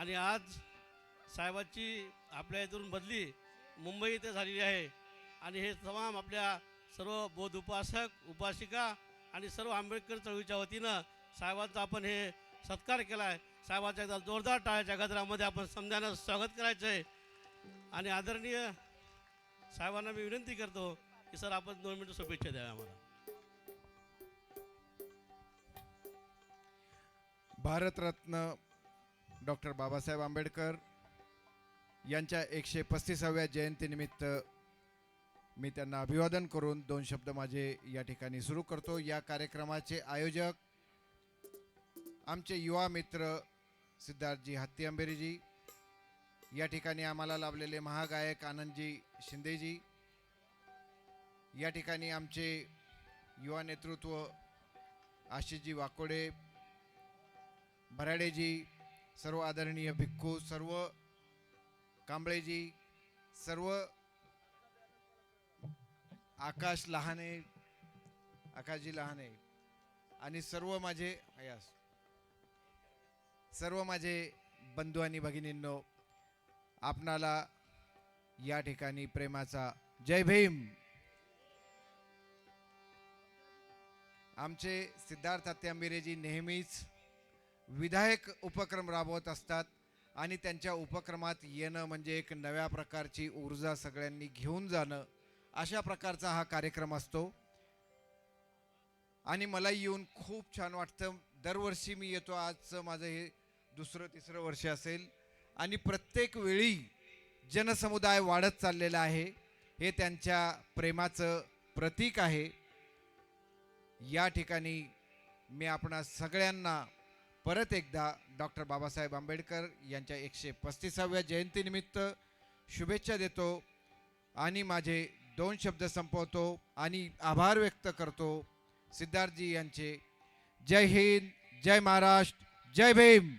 आणि आज साहेबाची आपल्या इथून बदली मुंबई इथे झालेली आहे आणि हे तमाम आपल्या सर्व बौद्ध उपासक उपासिका आणि सर्व आंबेडकर चळवळीच्या वतीनं साहेबांचा आपण हे सत्कार केला आहे. साहेबाच्या एकदा जोरदार टाळ्याच्या गजरामध्ये आपण समजानं स्वागत करायचं आहे. आणि आदरणीय साहेबांना मी विनंती करतो की सर आपण 2 मिनिटं शुभेच्छा द्याव्या आम्हाला. भारतरत्न डॉक्टर बाबासाहेब आंबेडकर यांच्या 135व्या जयंतीनिमित्त मी त्यांना अभिवादन करून 2 शब्द माझे या ठिकाणी सुरू करतो. या कार्यक्रमाचे आयोजक आमचे युवा मित्र सिद्धार्थजी हत्ती अंबेरीजी, या ठिकाणी आम्हाला लाभलेले महागायक आनंदजी शिंदेजी, या ठिकाणी आमचे युवा नेतृत्व आशिषजी वाकोडे, भराडेजी, सर्व आदरणीय भिक्खू, सर्व कांबळेजी, सर्व आकाशजी लहाने आणि सर्व माझे बंधू आणि भगिनींनो, आपणाला या ठिकाणी प्रेमाचा जय भीम. आमचे सिद्धार्थ हत्ती अंबेरीजी नेहमीच विधायक उपक्रम राबवत असतात आणि त्यांच्या उपक्रमात येणं म्हणजे एक नव्या प्रकारची ऊर्जा सगळ्यांनी घेऊन जाणं, अशा प्रकारचा हा कार्यक्रम असतो. आणि मला येऊन खूप छान वाटतं. दरवर्षी मी येतो, आजचं माझं हे 2-3 वर्ष असेल आणि प्रत्येक वेळी जनसमुदाय वाढत चाललेला आहे. हे त्यांच्या प्रेमाचं प्रतीक आहे. या ठिकाणी मी आपणा सगळ्यांना परत एकदा डॉक्टर बाबासाहेब आंबेडकर यांच्या 135व्या जयंतीनिमित्त शुभेच्छा देतो आणि माझे 2 शब्द संपवतो आणि आभार व्यक्त करतो सिद्धार्थजी यांचे. जय हिंद, जय महाराष्ट्र, जय भीम.